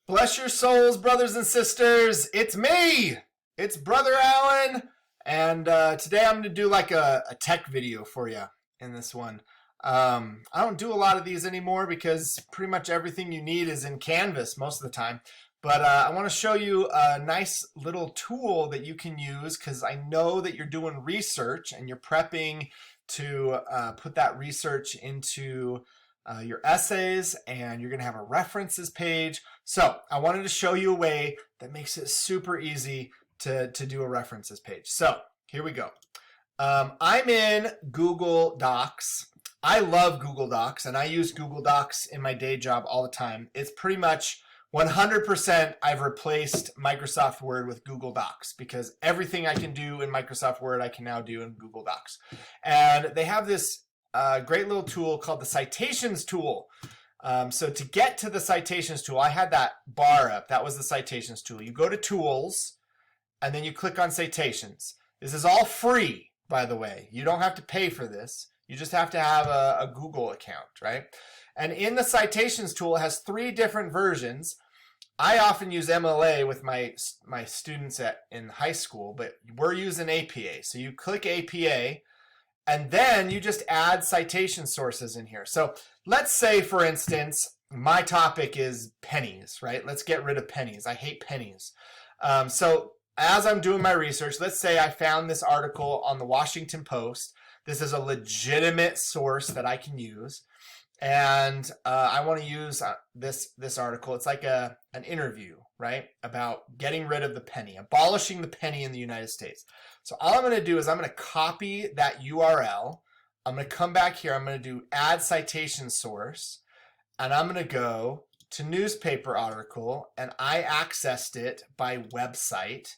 Bless your souls, brothers and sisters. It's me. It's Brother Allen. And today I'm going to do like a tech video for you in this one. I don't do a lot of these anymore because pretty much everything you need is in Canvas most of the time. But I want to show you a nice little tool that you can use because I know that you're doing research and you're prepping to put that research into your essays, and you're going to have a references page. So I wanted to show you a way that makes it super easy to do a references page. So here we go. I'm in Google Docs. I love Google Docs, and I use Google Docs in my day job all the time. It's pretty much 100% I've replaced Microsoft Word with Google Docs because everything I can do in Microsoft Word I can now do in Google Docs. And they have this great little tool called the Citations tool. So to get to the Citations tool, I had that bar up. That was the Citations tool. You go to Tools, and then you click on Citations. This is all free, by the way. You don't have to pay for this. You just have to have a Google account, right? And in the Citations tool, it has 3 different versions. I often use MLA with my students in high school, but we're using APA. So you click APA, and then you just add citation sources in here. So let's say, for instance, my topic is pennies, right? Let's get rid of pennies. I hate pennies. So as I'm doing my research, let's say I found this article on the Washington Post. This is a legitimate source that I can use. And I want to use this article. It's like an interview, right, about getting rid of the penny, abolishing the penny in the United States. So all I'm going to do is I'm going to copy that URL. I'm going to come back here. I'm going to do add citation source, and I'm going to go to newspaper article, and I accessed it by website.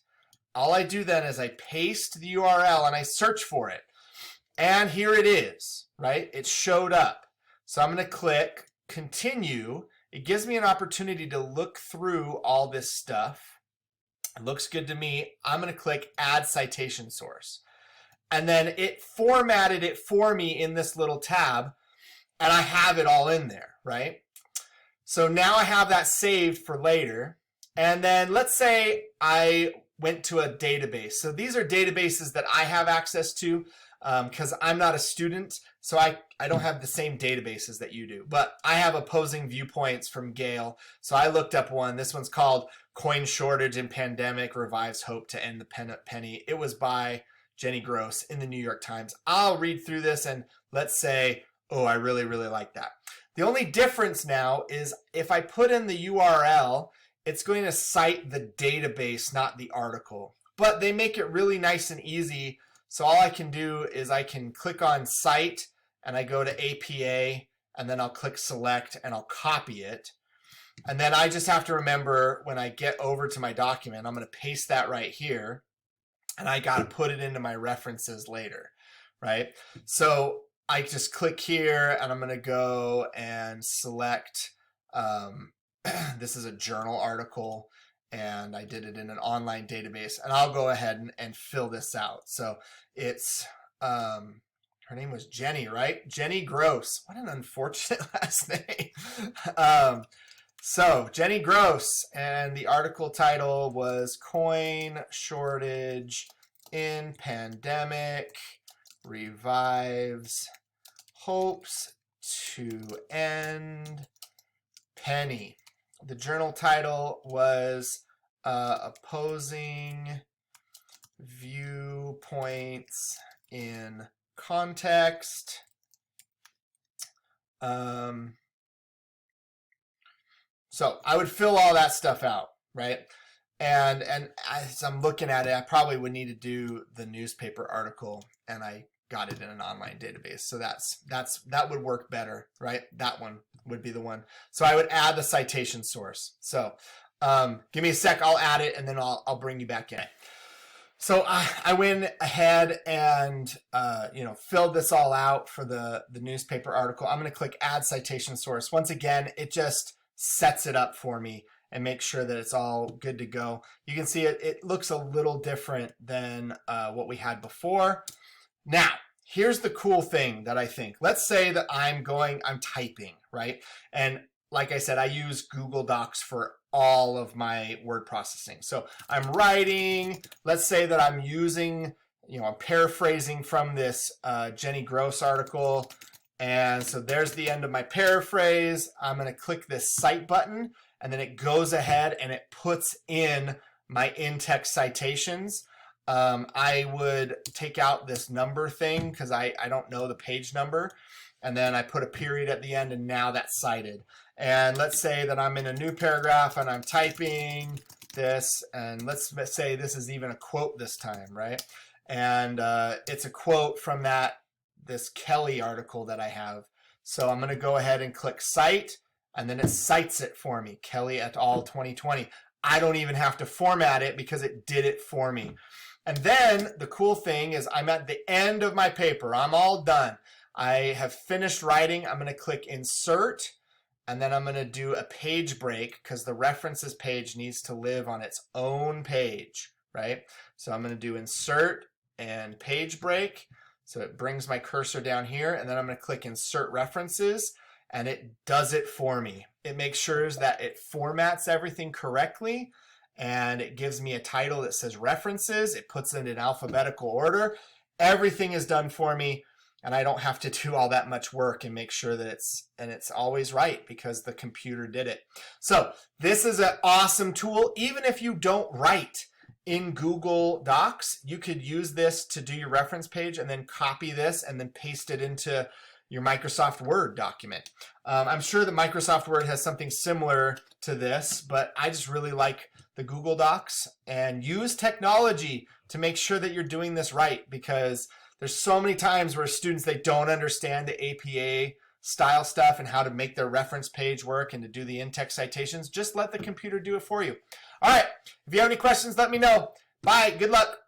All I do then is I paste the URL and I search for it, and here it is, right? It showed up. So I'm going to click continue. It gives me an opportunity to look through all this stuff. It looks good to me. I'm going to click add citation source. And then it formatted it for me in this little tab, and I have it all in there, right? So now I have that saved for later. And then let's say I went to a database. So these are databases that I have access to because I'm not a student, so I don't have the same databases that you do. But I have opposing viewpoints from Gale, so I looked up one. This one's called Coin Shortage and Pandemic Revives Hope to End the Penny. It was by Jenny Gross in the New York Times. I'll read through this and let's say, oh, I really, really like that. The only difference now is if I put in the URL, it's going to cite the database, not the article. But they make it really nice and easy. So all I can do is I can click on Cite, and I go to APA, and then I'll click Select, and I'll copy it. And then I just have to remember when I get over to my document, I'm going to paste that right here, and I got to put it into my references later, right? So I just click here, and I'm going to go and select, this is a journal article, and I did it in an online database, and I'll go ahead and fill this out. So it's, her name was Jenny, right? Jenny Gross. What an unfortunate last name. So Jenny Gross, and the article title was Coin Shortage in Pandemic Revives Hopes to End Penny. The journal title was Opposing Viewpoints in Context. So I would fill all that stuff out, right? And as I'm looking at it, I probably would need to do the newspaper article, and I got it in an online database. So that would work better, right? That one would be the one. So I would add the citation source. So give me a sec, I'll add it, and then I'll bring you back in. So I went ahead and filled this all out for the newspaper article. I'm going to click add citation source. Once again, it just sets it up for me and make sure that it's all good to go. You can see it looks a little different than what we had before. Now, here's the cool thing that I think. Let's say that I'm typing, right? And like I said, I use Google Docs for all of my word processing. So I'm writing, let's say that I'm using, I'm paraphrasing from this Jenny Gross article. And so there's the end of my paraphrase. I'm going to click this cite button, and then it goes ahead and it puts in my in-text citations. I would take out this number thing because I don't know the page number. And then I put a period at the end, and now that's cited. And let's say that I'm in a new paragraph and I'm typing this, and let's say this is even a quote this time, right? And it's a quote from this Kelly article that I have. So I'm going to go ahead and click cite, and then it cites it for me, Kelly et al. 2020. I don't even have to format it because it did it for me. And then the cool thing is I'm at the end of my paper. I'm all done. I have finished writing. I'm going to click insert, and then I'm going to do a page break because the references page needs to live on its own page, right? So I'm going to do insert and page break. So it brings my cursor down here, and then I'm going to click insert references, and it does it for me. It makes sure that it formats everything correctly, and it gives me a title that says references. It puts it in alphabetical order. Everything is done for me, and I don't have to do all that much work and make sure that it's always right because the computer did it. So this is an awesome tool. Even if you don't write in Google Docs, you could use this to do your reference page and then copy this and then paste it into your Microsoft Word document. I'm sure that Microsoft Word has something similar to this, but I just really like the Google Docs, and use technology to make sure that you're doing this right, because there's so many times where students, they don't understand the APA style stuff and how to make their reference page work and to do the in-text citations. Just let the computer do it for you. All right, if you have any questions, let me know. Bye, good luck.